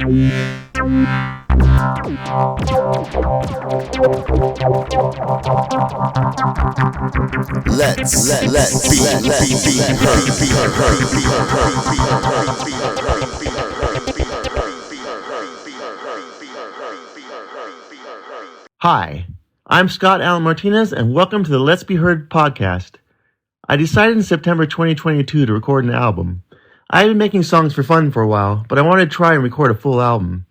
Hi, I'm Scott Allen Martinez, and welcome to the Let's Be Heard podcast. I decided in September 2022 to record an album. I had been making songs for fun for a while, but I wanted to try and record a full album.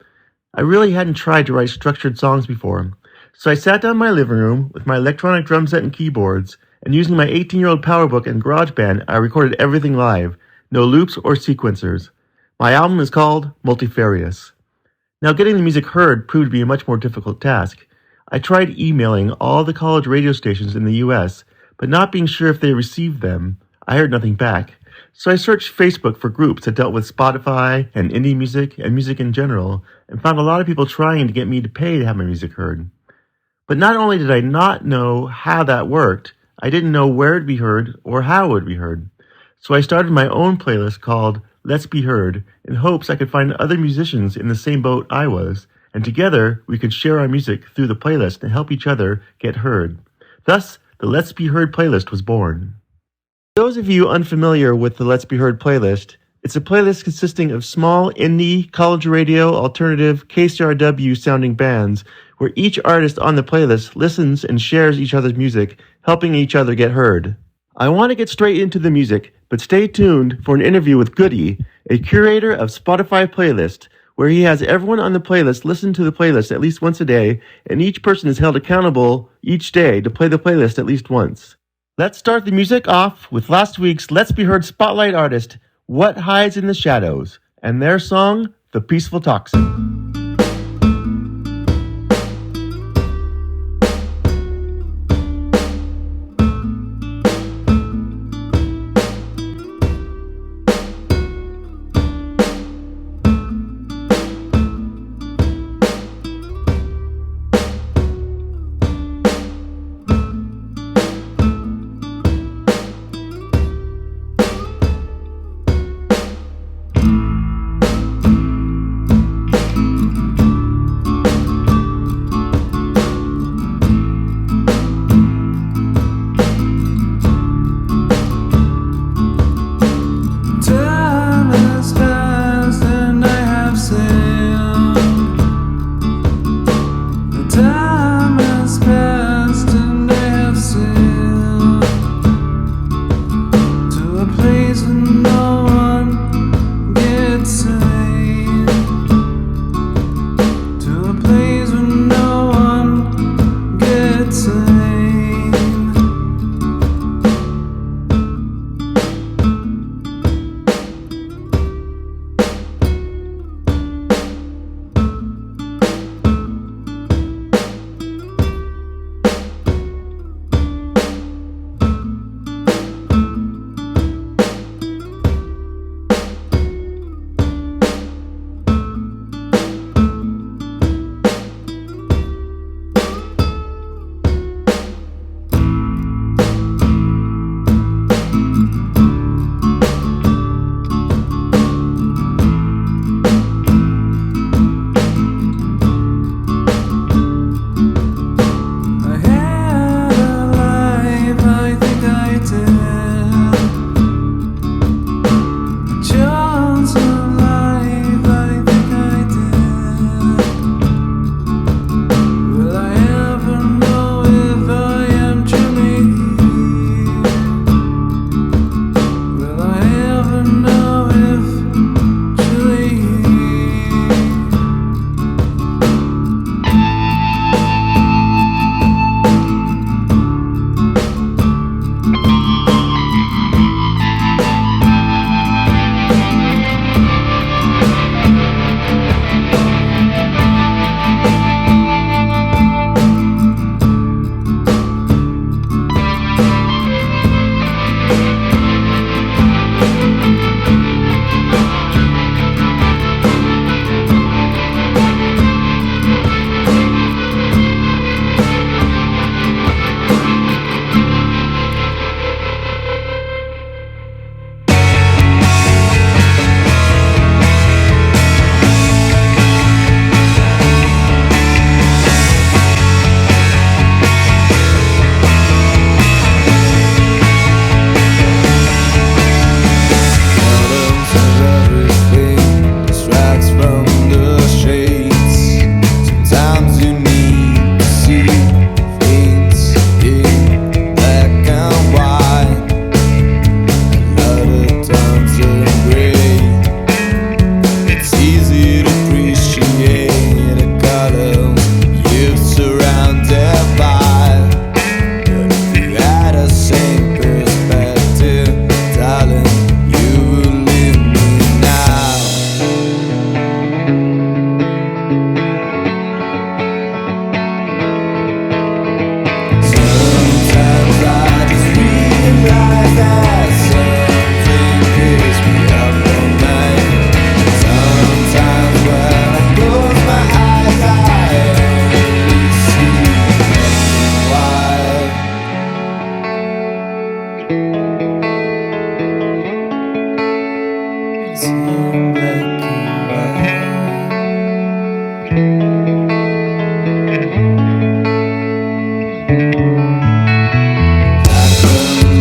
I really hadn't tried to write structured songs before, so I sat down in my living room with my electronic drum set and keyboards, and using my 18-year-old PowerBook and GarageBand, I recorded everything live, no loops or sequencers. My album is called Multifarious. Now, getting the music heard proved to be a much more difficult task. I tried emailing all the college radio stations in the U.S., but not being sure if they received them, I heard nothing back. So I searched Facebook for groups that dealt with Spotify and indie music and music in general, and found a lot of people trying to get me to pay to have my music heard. But not only did I not know how that worked, I didn't know where it'd be heard or how it would be heard. So I started my own playlist called Let's Be Heard in hopes I could find other musicians in the same boat I was, and together we could share our music through the playlist and help each other get heard. Thus, the Let's Be Heard playlist was born. For those of you unfamiliar with the Let's Be Heard playlist, it's a playlist consisting of small indie, college radio, alternative, KCRW sounding bands where each artist on the playlist listens and shares each other's music, helping each other get heard. I want to get straight into the music, but stay tuned for an interview with Goody, a curator of Spotify playlist, where he has everyone on the playlist listen to the playlist at least once a day, and each person is held accountable each day to play the playlist at least once. Let's start the music off with last week's Let's Be Heard spotlight artist, What Hides in the Shadows, and their song, The Peaceful Toxin.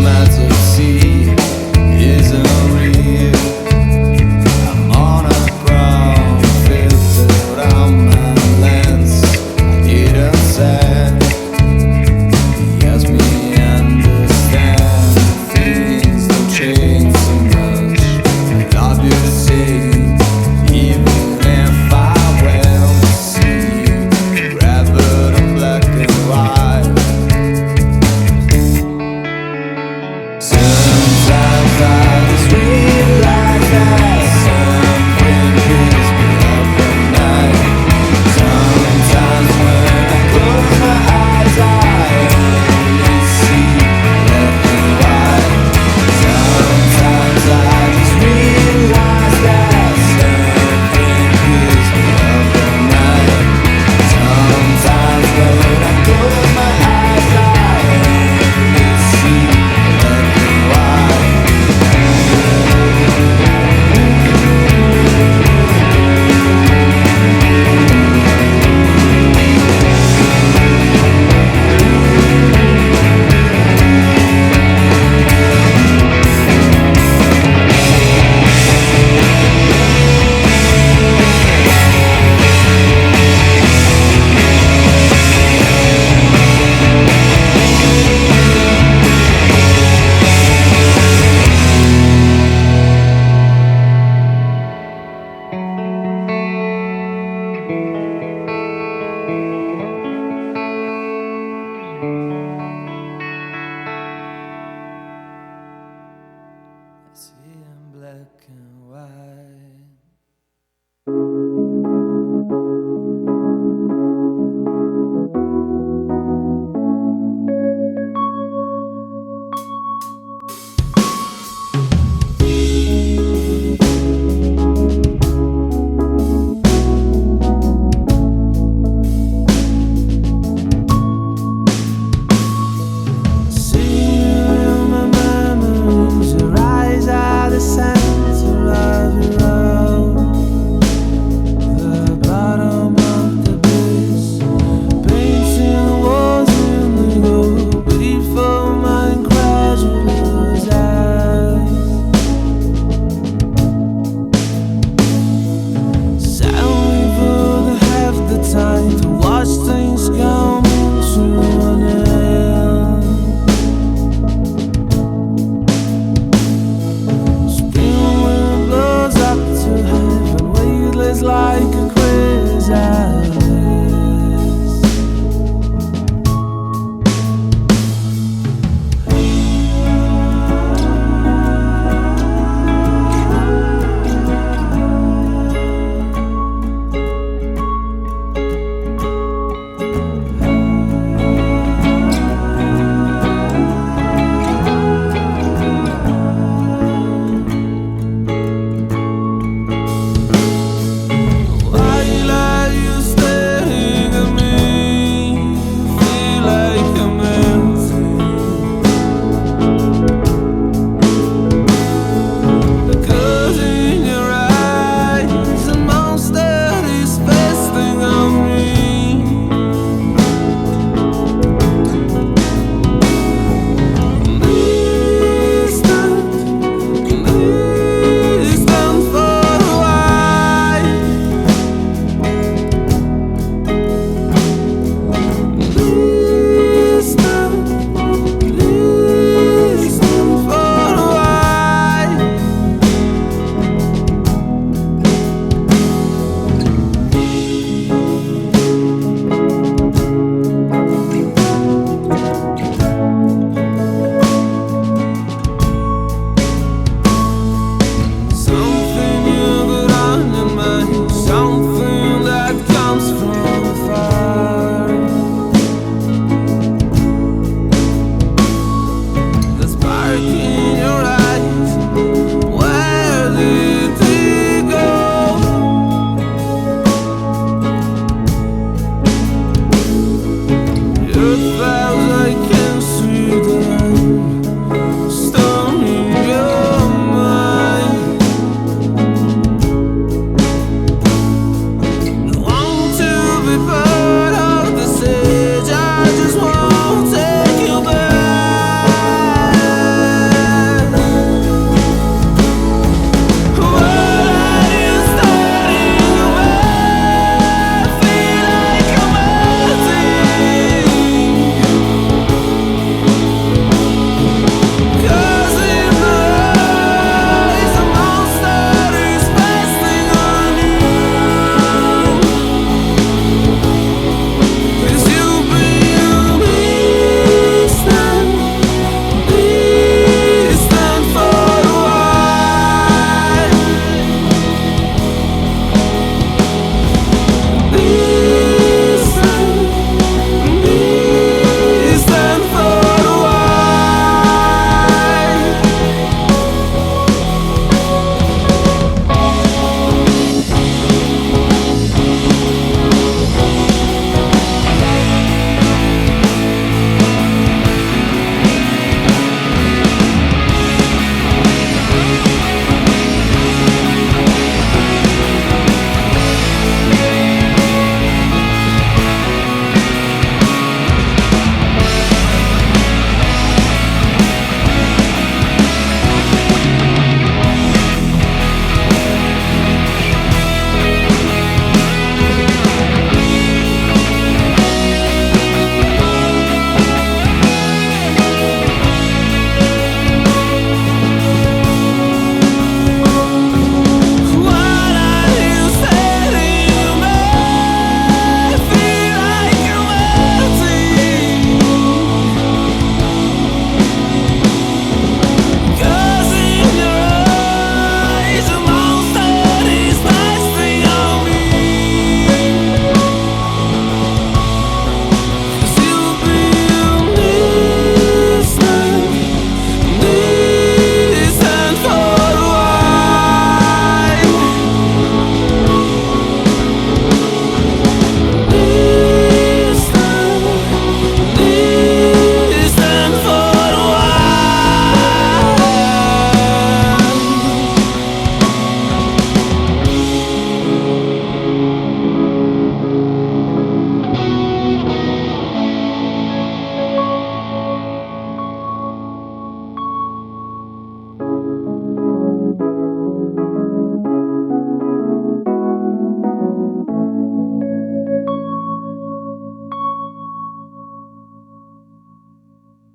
Acromatopsia isn't real. I'm on a brown filtered on my lens. I didn't say. He helps me understand things don't change so much. I love you to say.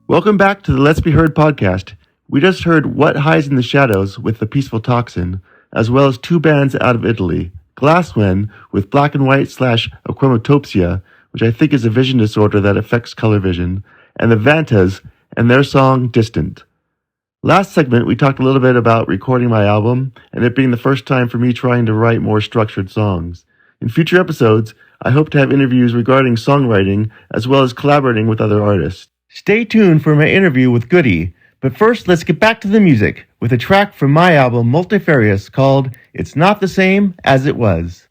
Welcome back to the Let's Be Heard podcast. We just heard What Hides in the Shadows with the Peaceful Toxin, as well as two bands out of Italy, GLASWEN with Black and White / Acromatopsia, which I think is a vision disorder that affects color vision, and the Vantas and their song Distant. Last segment, we talked a little bit about recording my album and it being the first time for me trying to write more structured songs. In future episodes, I hope to have interviews regarding songwriting as well as collaborating with other artists. Stay tuned for my interview with Goody, but first let's get back to the music with a track from my album Multifarious called It's Not the Same as It Was.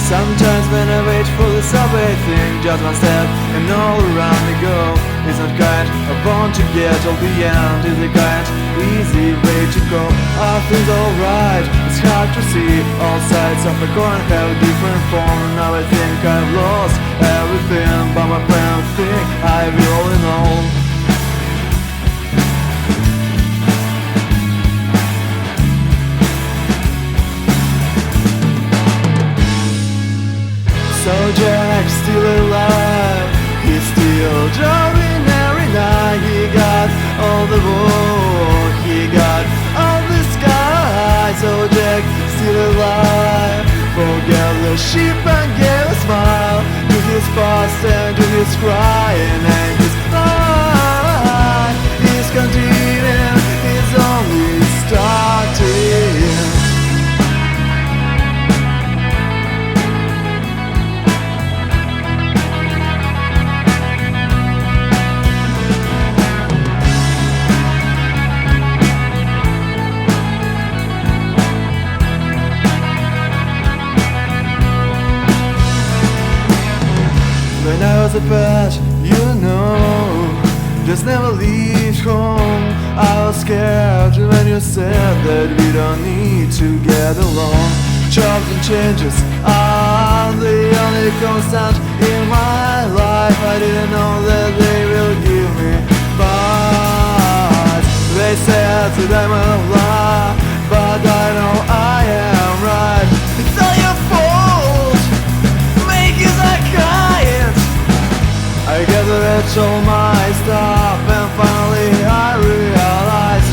Sometimes when I wait for the subway thing, just one step and all around me go. It's not kind, I want to get all the end. It's a kind, easy way to go. Are things alright? It's hard to see. All sides of the coin have a different form. Now I think I've lost everything, but my parents think I will all in all. So Jack's still alive, he's still driving every night. He got all the wool, he got all the sky. So Jack's still alive, forget the sheep and give a smile to his past and to his crying and his life. He's continuing, he's only starting. When I was a pet, you know, just never leave home. I was scared when you said that we don't need to get along. Jobs and changes are the only constant in my life. I didn't know that they will give me but they said that I'm a lie, but I know I am right. It's all your fault, make it like I gathered all my stuff and finally I realized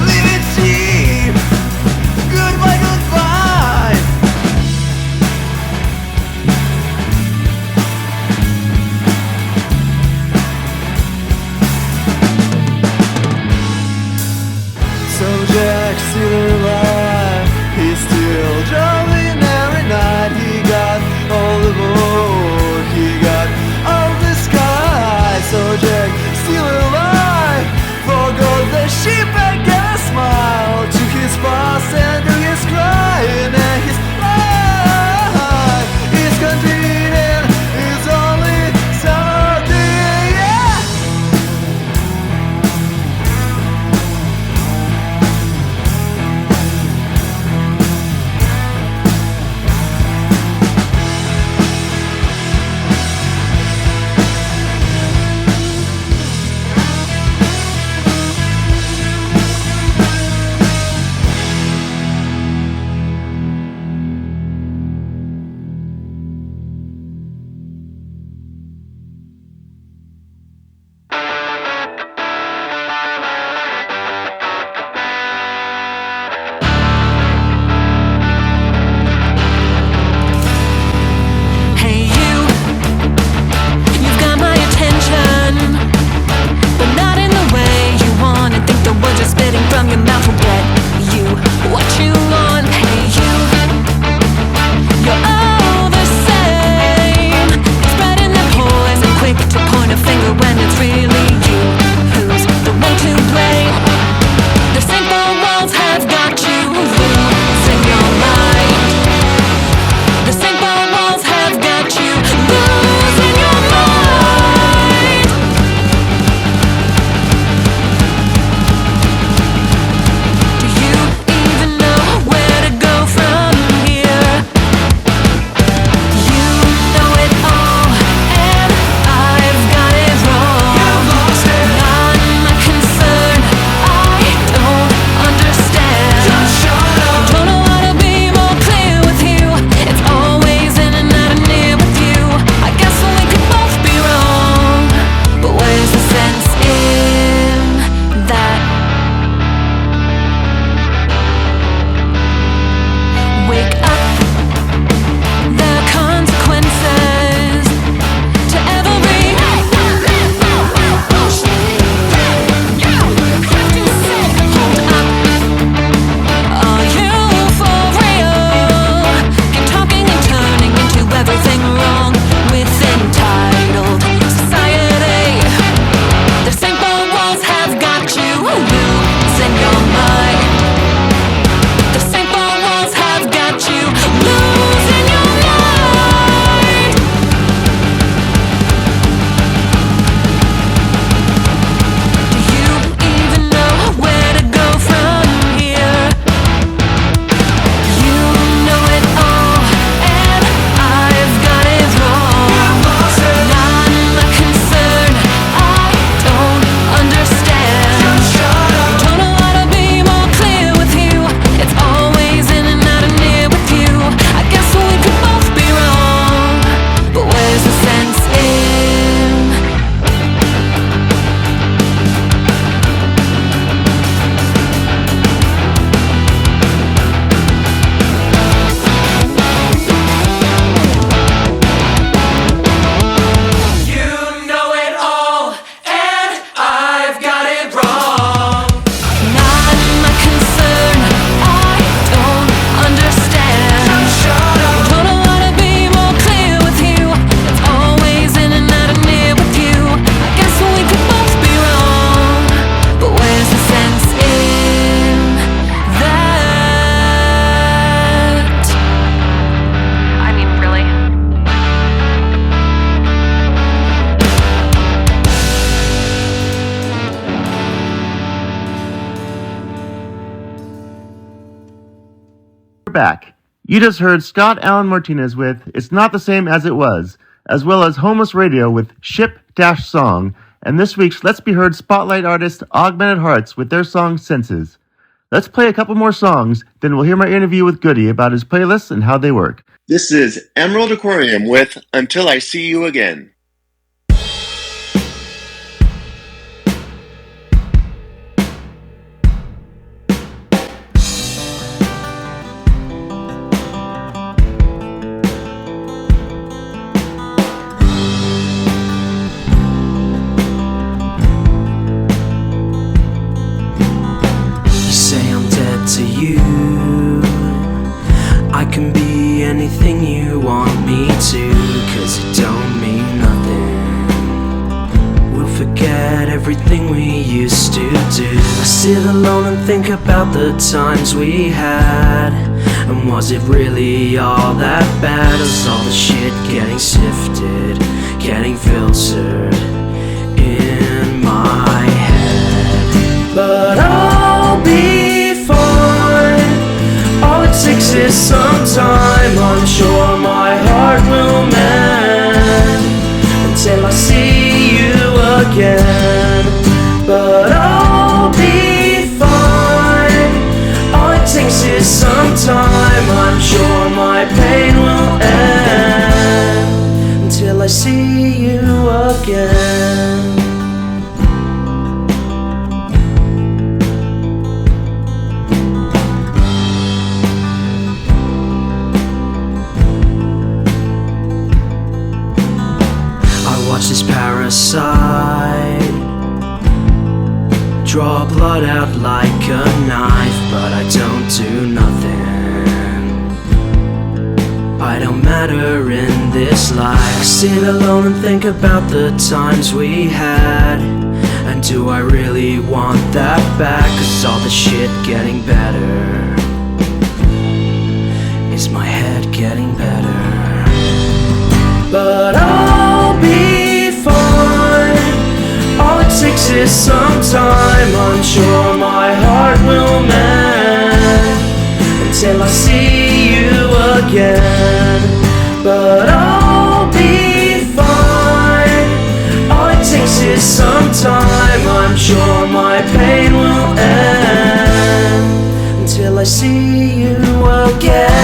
leave it cheap, goodbye, goodbye. So Jack's still alive, he's still driving every night. He got all the wool, he got all the sky. So Jack back. You just heard Scott Allen Martinez with It's Not the Same as It Was, as well as Homeless Radio with Ship-Song, and this week's Let's Be Heard spotlight artist Augmented Hearts with their song Senses. Let's play a couple more songs, then we'll hear my interview with Goody about his playlists and how they work. This is Emerald Aquarium with Until I See You Again. Anything you want me to, 'cause it don't mean nothing. We'll forget everything we used to do. I sit alone and think about the times we had, and was it really all that bad? Was all the shit getting sifted, getting filtered in my head? But I'll be fine. All it takes is some time. I'm sure my heart will mend until I see you again. But I'll be fine. All it takes is some time. I'm sure my pain will end until I see you again. This parasite draw blood out like a knife, but I don't do nothing. I don't matter in this life. I sit alone and think about the times we had, and do I really want that back? 'Cause all the shit getting better. Is my head getting better? But I'll be fine. All it takes is some time. I'm sure my heart will mend until I see you again. But I'll be fine. All it takes is some time. I'm sure my pain will end until I see you again.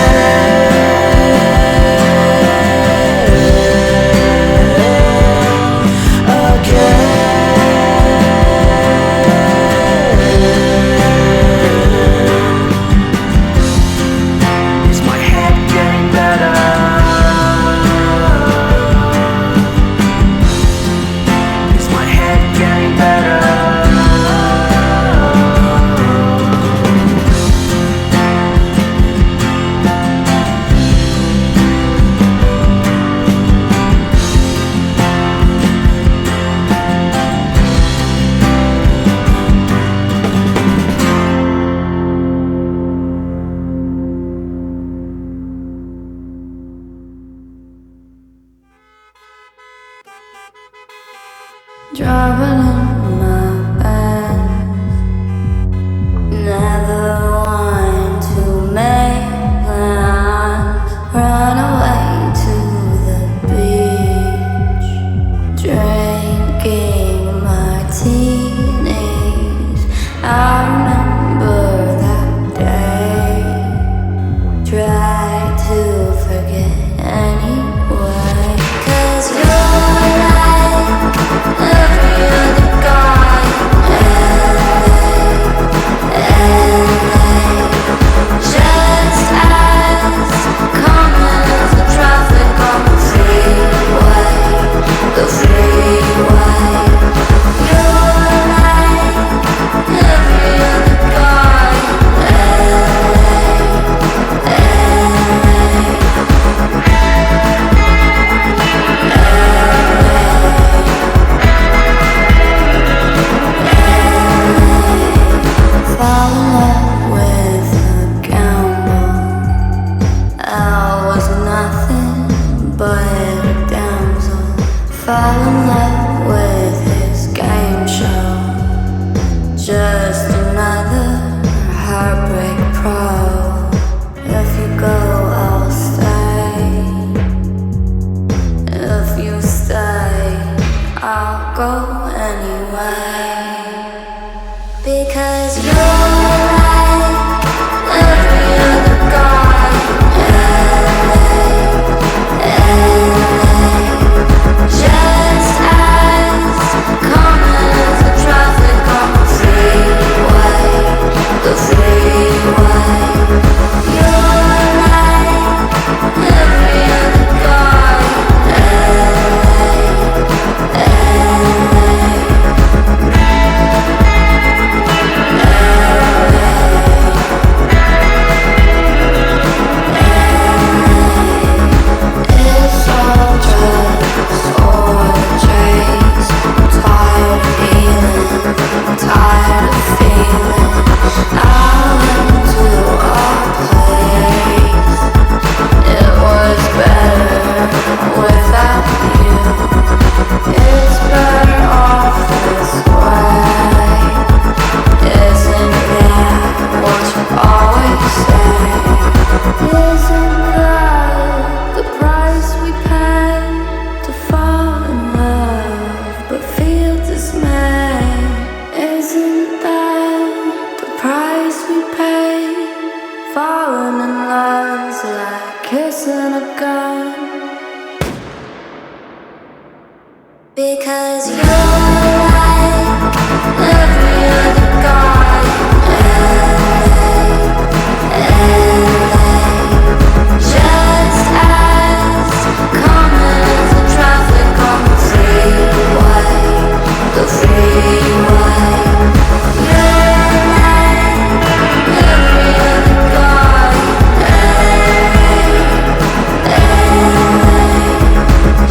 Driving in my bed, never want to make plans. Run away to the beach, drinking martinis. I remember that day, try to forget anyway. 'Cause you're like every other go anyway. Because you're like every other guy just as common as the traffic on the freeway. The freeway. You're like every other guy It's all drugs or trace. I'm tired of healing, I'm tired of feeling. I went to a place. It was better without you. It's better off this way. Isn't that what you always say? Isn't that the price we pay to fall in love but feel dismay? Isn't that the price we pay? Falling in love's like kissing a gun. Because you're like every other guy just as common as the traffic on the freeway. The freeway. You're like every other guy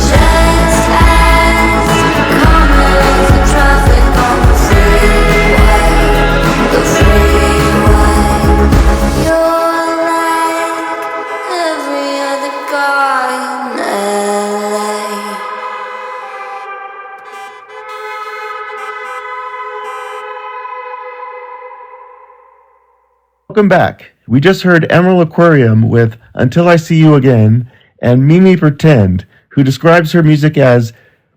just as common as the traffic on the freeway. The freeway. You're like every other guy in LA. Welcome back. We just heard Emerald Aquarium with Until I See You Again and Mimi Pretend, who describes her music as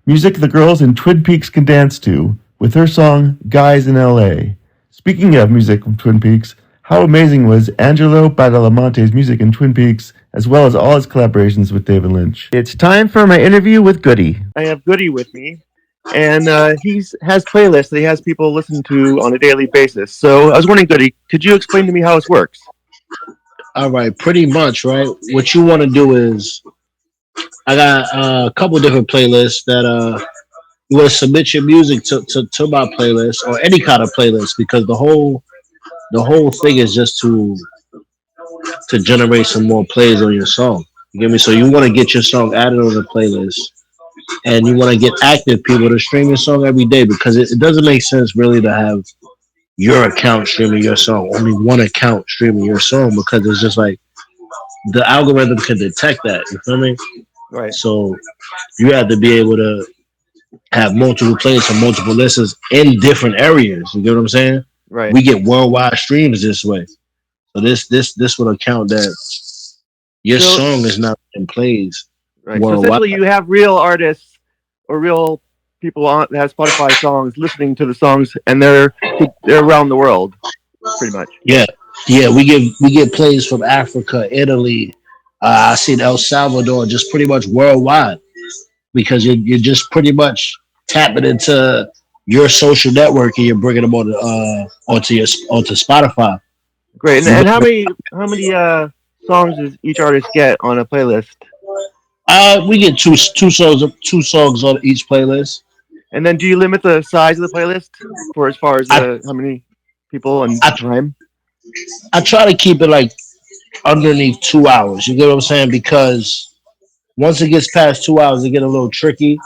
music the girls in Twin Peaks can dance to, with her song Guys in LA. Speaking of music from Twin Peaks, how amazing was Angelo Badalamenti's music in Twin Peaks, as well as all his collaborations with David Lynch. It's time for my interview with Goody. I have Goody with me, and he has playlists that he has people listen to on a daily basis. So I was wondering, Goody, could you explain to me how this works? All right, pretty much, right? What you want to do is, I got a couple different playlists that you want to submit your music to my playlist or any kind of playlist because the whole thing is just to generate some more plays on your song. You get me? So you want to get your song added on the playlist, and you want to get active people to stream your song every day because it doesn't make sense really to have your account streaming your song, only one account streaming your song because it's just like the algorithm can detect that. You feel me? Right. So you have to be able to have multiple plays from multiple listens in different areas. You get what I'm saying? Right. We get worldwide streams this way. So this would account that your song is not in plays Right. So worldwide. essentially, you have real artists or real people on that have Spotify songs listening to the songs, and they're around the world, pretty much. Yeah, yeah. We get plays from Africa, Italy. I seen El Salvador, just pretty much worldwide because you're just pretty much tapping into your social network and you're bringing them onto Spotify. Great. And how many songs does each artist get on a playlist? We get two songs on each playlist. And then, do you limit the size of the playlist for as far as how many people and time? I try to keep it like underneath 2 hours. You get what I'm saying? Because once it gets past 2 hours, it get a little tricky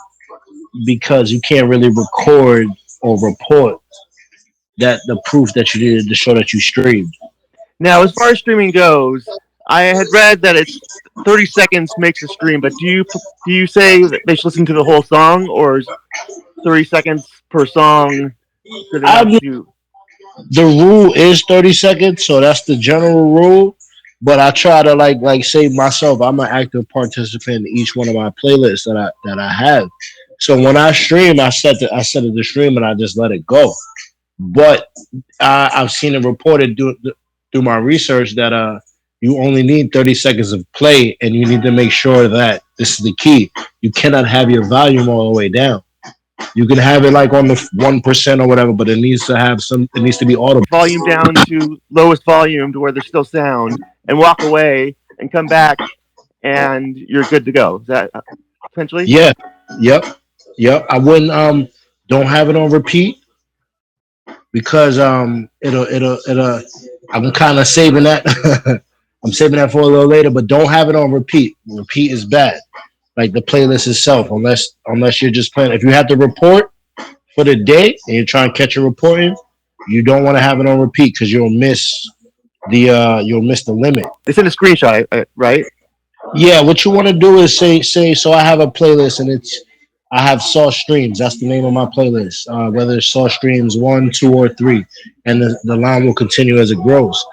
because you can't really record or report that the proof that you needed to show that you streamed. Now, as far as streaming goes, I had read that it's 30 seconds makes a stream, but do you say that they should listen to the whole song, or is 30 seconds per song good enough to? The rule is 30 seconds, so that's the general rule. But I try to like say myself, I'm an active participant in each one of my playlists that I have. So when I stream, I set it to stream and I just let it go. But I've seen it reported through my research that you only need 30 seconds of play, and you need to make sure that this is the key. You cannot have your volume all the way down. You can have it like on the 1% or whatever, but it needs to have some. It needs to be audible. Volume down to lowest volume to where there's still sound, and walk away and come back, and you're good to go. Is that potentially? Yeah. Yep. Yep. I wouldn't don't have it on repeat because it'll I'm kind of saving that. I'm saving that for a little later, but don't have it on repeat. Repeat is bad. Like the playlist itself, unless you're just playing. If you have to report for the day and you're trying to catch a report in, you don't want to have it on repeat because you'll miss the limit. They send a screenshot, right? Yeah, what you want to do is say so. I have a playlist and I have Saw Streams. That's the name of my playlist. Whether it's Saw Streams 1, 2, or 3, and the line will continue as it grows.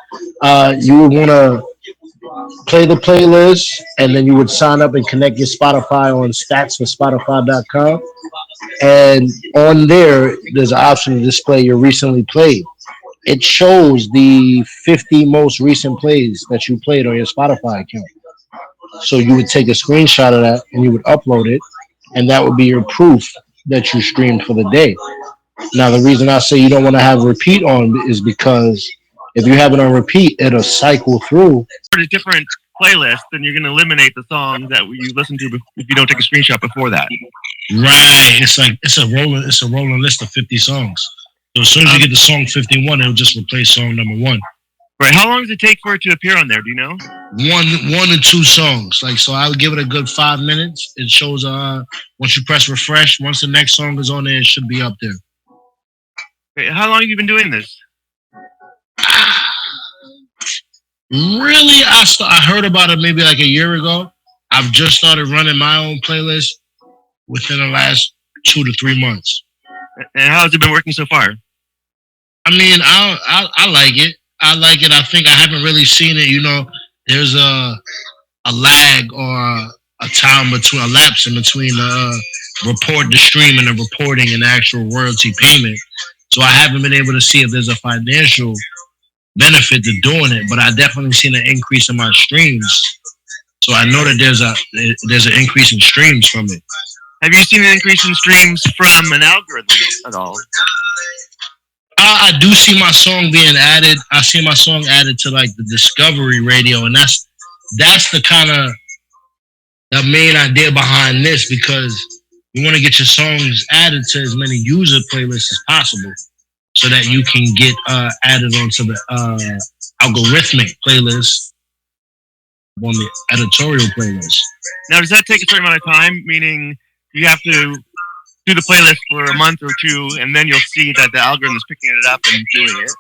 You would want to play the playlist, and then you would sign up and connect your Spotify on statsforspotify.com. And on there's an option to display your recently played. It shows the 50 most recent plays that you played on your Spotify account. So you would take a screenshot of that and you would upload it, and that would be your proof that you streamed for the day. Now, the reason I say you don't want to have repeat on is because if you have it on repeat, it'll cycle through. For a different playlist, then you're going to eliminate the songs that you listen to if you don't take a screenshot before that. Right. It's a rolling list of 50 songs. So as soon as you get to song 51, it'll just replace song number 1. Right. How long does it take for it to appear on there? Do you know? One and 2 songs. Like, so I would give it a good 5 minutes. It shows once you press refresh, once the next song is on there, it should be up there. Okay. How long have you been doing this? Really, I heard about it maybe like a year ago. I've just started running my own playlist within the last 2 to 3 months. And how has it been working so far? I mean, I like it. I like it. I think I haven't really seen it. You know, there's a lag or a time between a lapse in between the stream and the reporting and the actual royalty payment. So I haven't been able to see if there's a financial benefit to doing it, but I definitely seen an increase in my streams. So I know that there's an increase in streams from it. Have you seen an increase in streams from an algorithm at all? I do see my song being added. I see my song added to like the Discovery Radio, and that's the kind of the main idea behind this, because you want to get your songs added to as many user playlists as possible, so that you can get added onto the algorithmic playlist on the editorial playlist. Now, does that take a certain amount of time? Meaning, you have to do the playlist for a month or 2, and then you'll see that the algorithm is picking it up and doing it.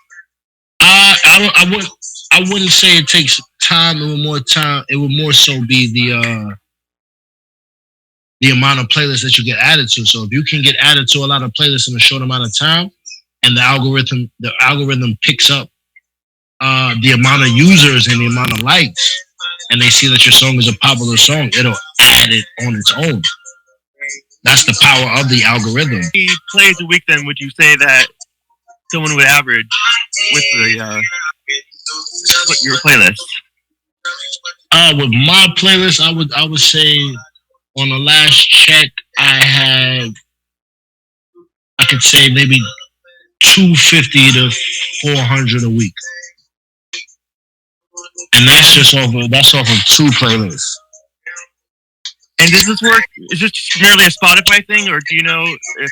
I wouldn't say it takes time. It would more so be the amount of playlists that you get added to. So if you can get added to a lot of playlists in a short amount of time, and the algorithm picks up the amount of users and the amount of likes, and they see that your song is a popular song, it'll add it on its own. That's the power of the algorithm. How many plays a week, then, would you say that someone would average with your playlist? With my playlist, I would say on the last check I could say maybe 250 to 400 a week, and that's just off of 2 playlists. And does this work? Is this merely a Spotify thing, or do you know if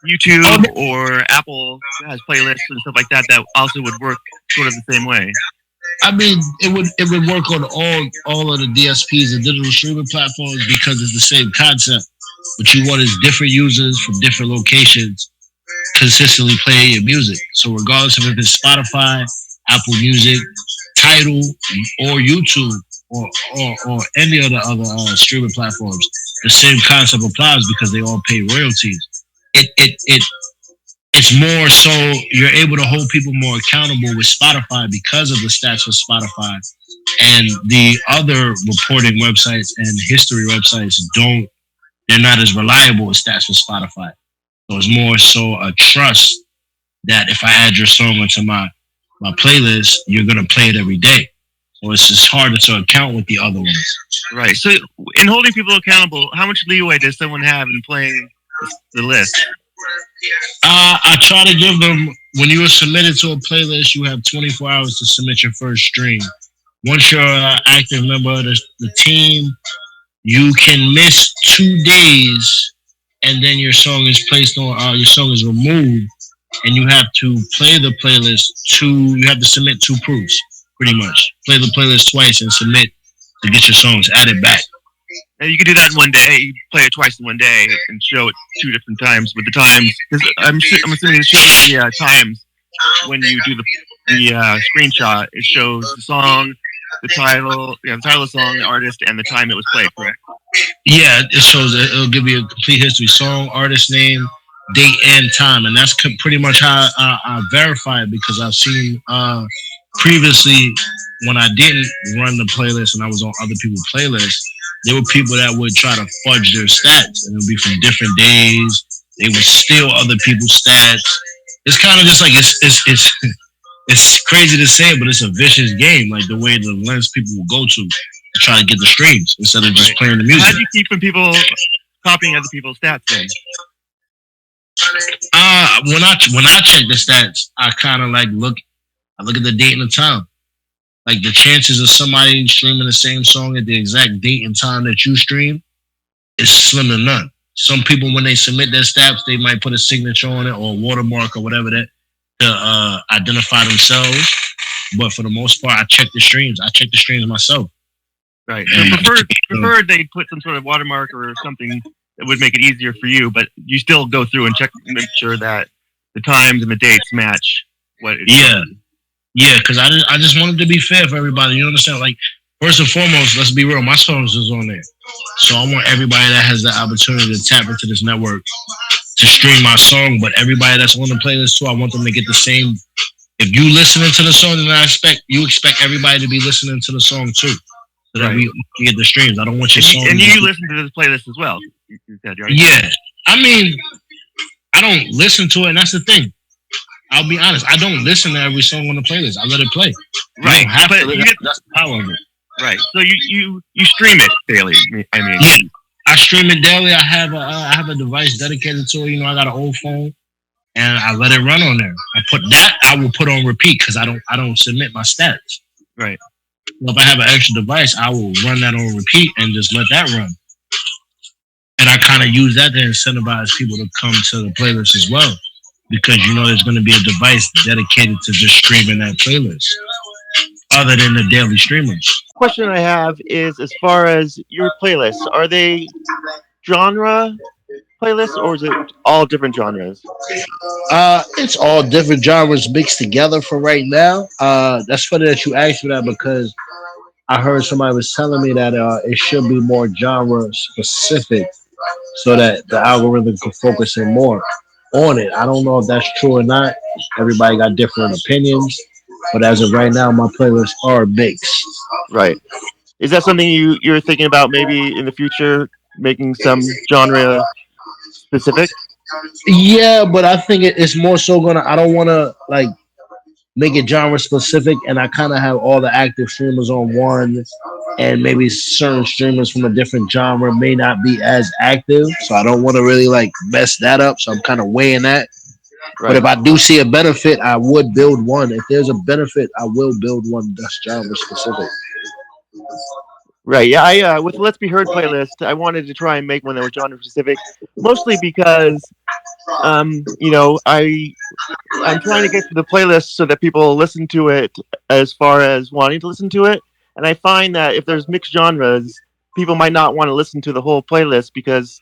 YouTube or Apple has playlists and stuff like that also would work sort of the same way? I mean, it would work on all of the DSPs and digital streaming platforms because it's the same concept. What you want is different users from different locations consistently playing your music. So regardless of if it's Spotify, Apple Music, Tidal, or YouTube, or any of the other streaming platforms, the same concept applies because they all pay royalties. It's more so you're able to hold people more accountable with Spotify because of the stats for Spotify, and the other reporting websites and history websites they're not as reliable as stats for Spotify. So it's more so a trust that if I add your song into my playlist, you're gonna play it every day. So it's just harder to account with the other ones. Right. So, in holding people accountable, how much leeway does someone have in playing the list? I try to give them, when you are submitted to a playlist, you have 24 hours to submit your first stream. Once you're an active member of the team, you can miss 2 days, and then your song is placed on. Your song is removed, and you have to play the playlist. You have to submit 2 proofs, pretty much. Play the playlist twice and submit to get your songs added back. And you can do that in one day. You play it twice in one day and show it 2 different times with the times. Because I'm assuming it shows the times when you do the screenshot. It shows the song, the title of the song, the artist, and the time it was played. Correct? Yeah, it shows. It'll give you a complete history: song, artist name, date, and time, and that's pretty much how I verify it, because I've seen previously when I didn't run the playlist and I was on other people's playlists, there were people that would try to fudge their stats, and it would be from different days. They would steal other people's stats. It's kind of just like it's crazy to say it, but it's a vicious game. Like the way the lens people will go to try to get the streams instead of just playing the music. How do you keep from people copying other people's stats then? When I check the stats, I kind of like look at the date and the time. Like the chances of somebody streaming the same song at the exact date and time that you stream is slim to none. Some people, when they submit their stats, they might put a signature on it or a watermark or whatever that to identify themselves. But for the most part, I check the streams. I check the streams myself. Right. So preferred they put some sort of watermark or something that would make it easier for you, but you still go through and check and make sure that the times and the dates match what it is. Yeah, because I just wanted to be fair for everybody. You understand? Like, first and foremost, let's be real. My songs is on there. So I want everybody that has the opportunity to tap into this network to stream my song, but everybody that's on the playlist too, I want them to get the same. If you listening to the song, then you expect everybody to be listening to the song too. So that we get the streams. I don't want your song. And you listen to this playlist as well. You said, right? Yeah. I mean, I don't listen to it, and that's the thing. I'll be honest. I don't listen to every song on the playlist. I let it play. Right. That's the power of it. Right. So you stream it daily. I mean, yeah, I stream it daily. I have a device dedicated to it. You know, I got an old phone, and I let it run on there. I will put on repeat because I don't submit my stats. Right. Well, if I have an extra device, I will run that on repeat and just let that run. And I kind of use that to incentivize people to come to the playlist as well, because you know there's going to be a device dedicated to just streaming that playlist, other than the daily streamers. Question I have is, as far as your playlists, are they genre playlists or is it all different genres? It's all different genres mixed together for right now. That's funny that you asked me that, because I heard somebody was telling me that it should be more genre specific so that the algorithm can focus in more on it. I don't know if that's true or not. Everybody got different opinions, but as of right now, my playlists are mixed. Right. Is that something you're thinking about maybe in the future, making some genre specific? Yeah, but I think it's more so I don't want to like make it genre specific, and I kind of have all the active streamers on one, and maybe certain streamers from a different genre may not be as active, so I don't want to really like mess that up. So I'm kind of weighing that. Right. But if I do see a benefit, I would build one. If there's a benefit, I will build one that's genre specific. Right. Yeah. I with the Let's Be Heard playlist, I wanted to try and make one that was genre specific, mostly because, you know, I'm trying to get to the playlist so that people listen to it as far as wanting to listen to it. And I find that if there's mixed genres, people might not want to listen to the whole playlist because,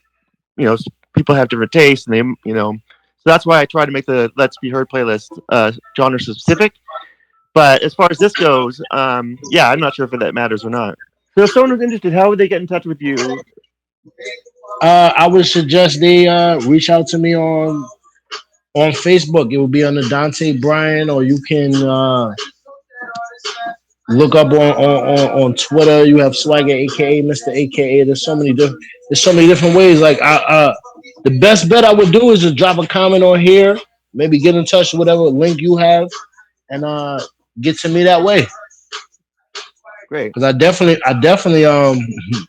you know, people have different tastes and they, you know, so that's why I try to make the Let's Be Heard playlist genre specific. But as far as this goes, yeah, I'm not sure if that matters or not. So if someone was interested, how would they get in touch with you? I would suggest they reach out to me on Facebook. It will be under Dante Bryan, or you can Look up on Twitter. You have Swagger, aka Mr. AKA. There's so many different ways. Like the best bet I would do is just drop a comment on here. Maybe get in touch with whatever link you have, and get to me that way. Great. Because I definitely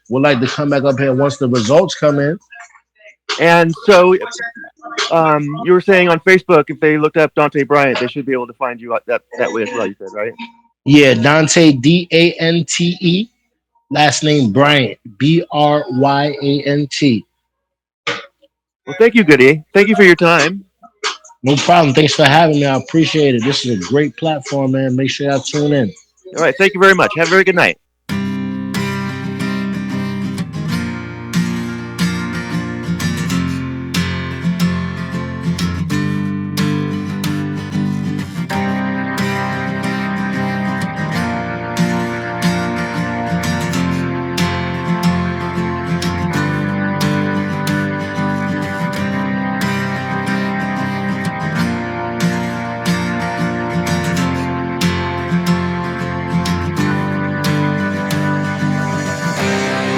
would like to come back up here once the results come in. And so, you were saying on Facebook, if they looked up Dante Bryant, they should be able to find you that way as well. You said, right? Yeah, Dante Dante. Last name Bryant Bryant. Well, thank you, Goody. Thank you for your time. No problem. Thanks for having me. I appreciate it. This is a great platform, man. Make sure y'all tune in. All right. Thank you very much. Have a very good night.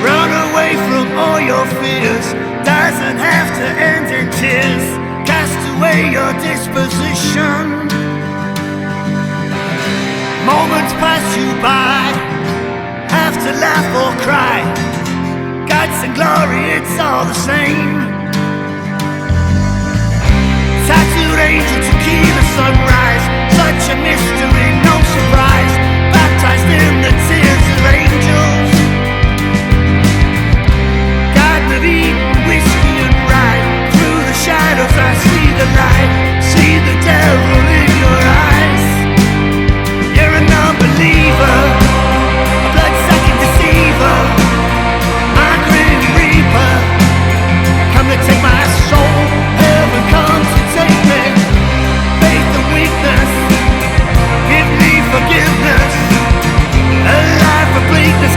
Run away from all your fears. Doesn't have to end in tears. Cast away your disposition. Moments pass you by. Have to laugh or cry. Guts and glory, it's all the same. Tattooed angel to key the sunrise. Such a mystery, no surprise. Baptized in the tears of angels. Garden of Eden, whiskey and rye. Through the shadows I see the light. See the devil in your eyes. You're a non-believer, a blood-sucking deceiver, a grim reaper. Come to take my soul, heaven come to take me. Faith and weakness, give me forgiveness. A life of bleakness.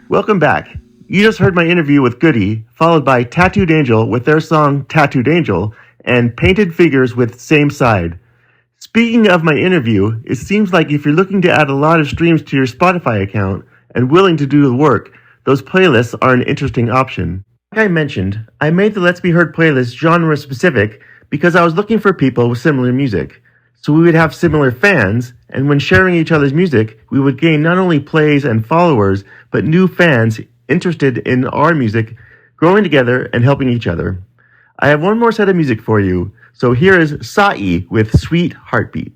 Welcome back. You just heard my interview with Goody, followed by Tattooed Angel with their song Tattooed Angel, and Painted Figures with Same Side. Speaking of my interview, it seems like if you're looking to add a lot of streams to your Spotify account and willing to do the work, those playlists are an interesting option. Like I mentioned, I made the Let's Be Heard playlist genre specific because I was looking for people with similar music. So we would have similar fans, and when sharing each other's music, we would gain not only plays and followers, but new fans interested in our music, growing together and helping each other. I have one more set of music for you, so here is SAÉ with Sweet Heartbeat.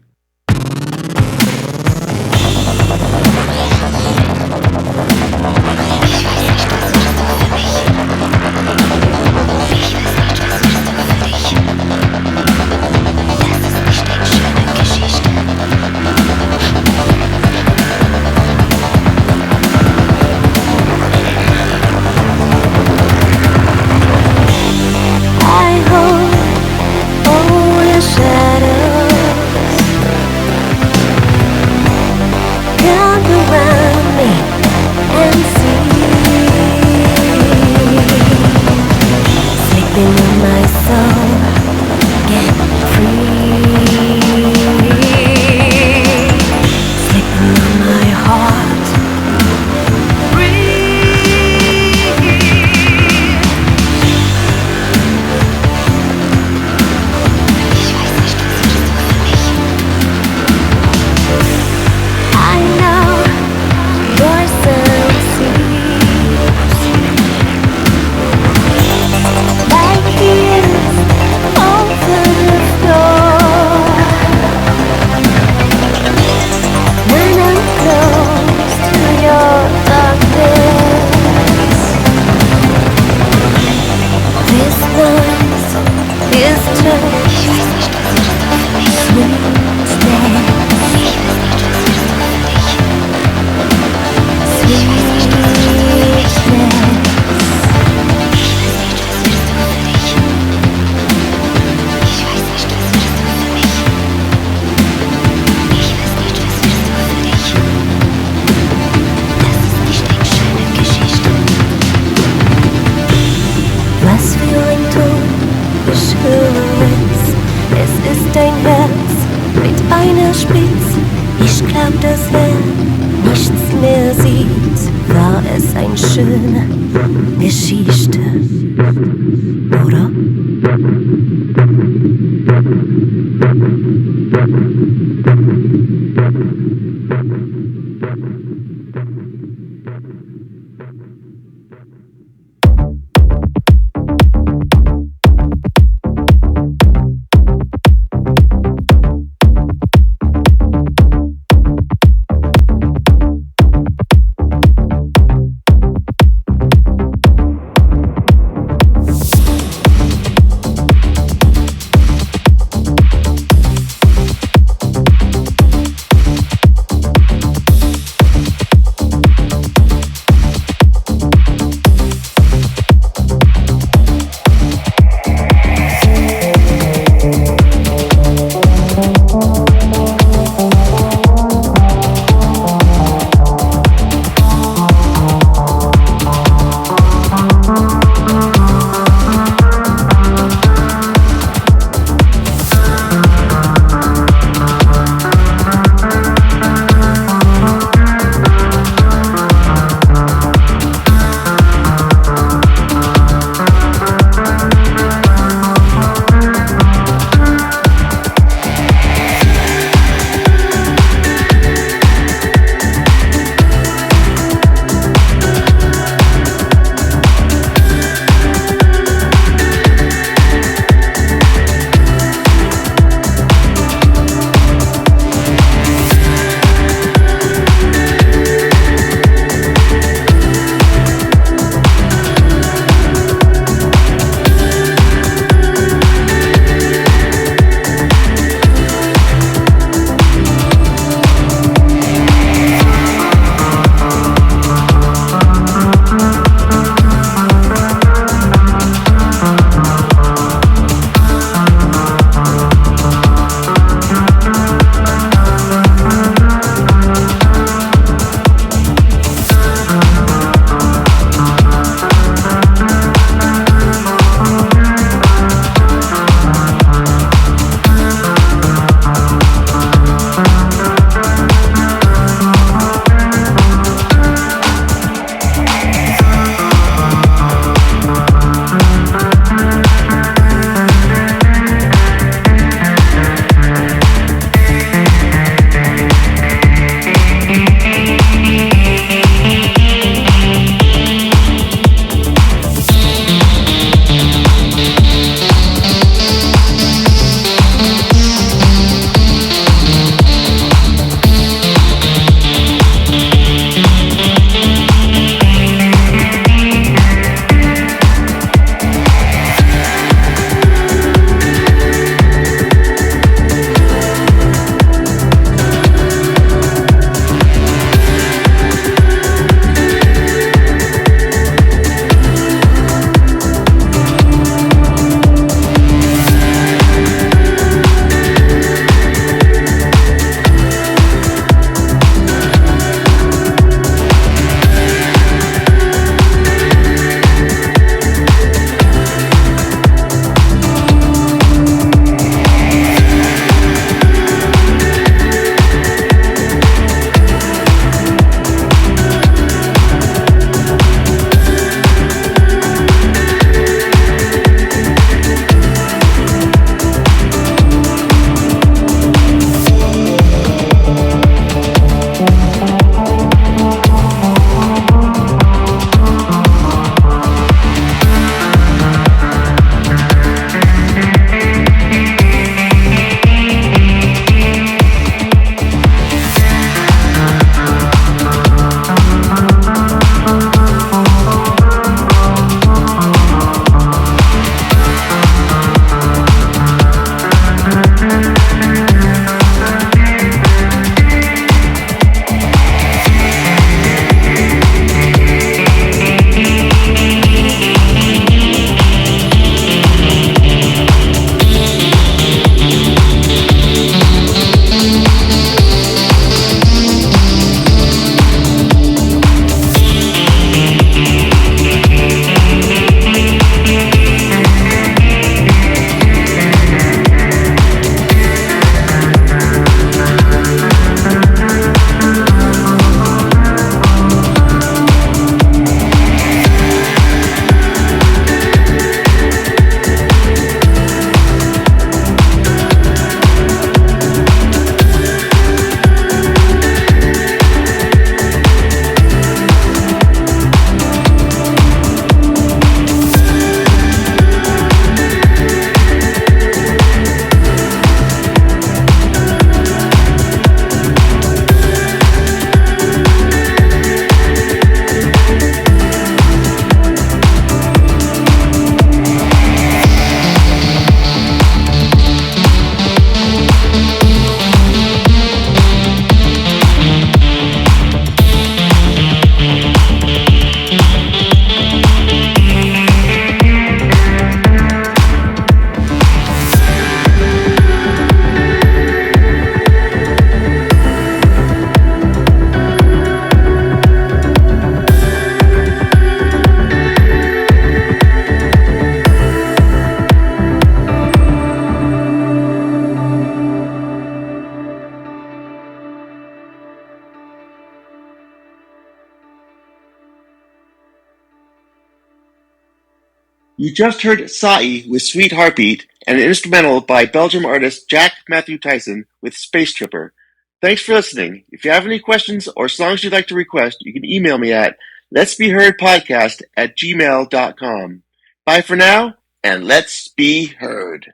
You just heard SAÉ with Sweet Heartbeat and an instrumental by Belgium artist Jack Matthew Tyson with Space Tripper. Thanks for listening. If you have any questions or songs you'd like to request, you can email me at letsbeheardpodcast@gmail.com. Bye for now, and let's be heard.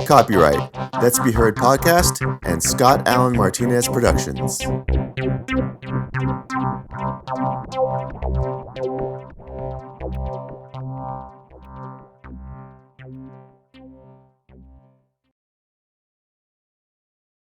Copyright Let's Be Heard Podcast and Scott Allen Martinez Productions.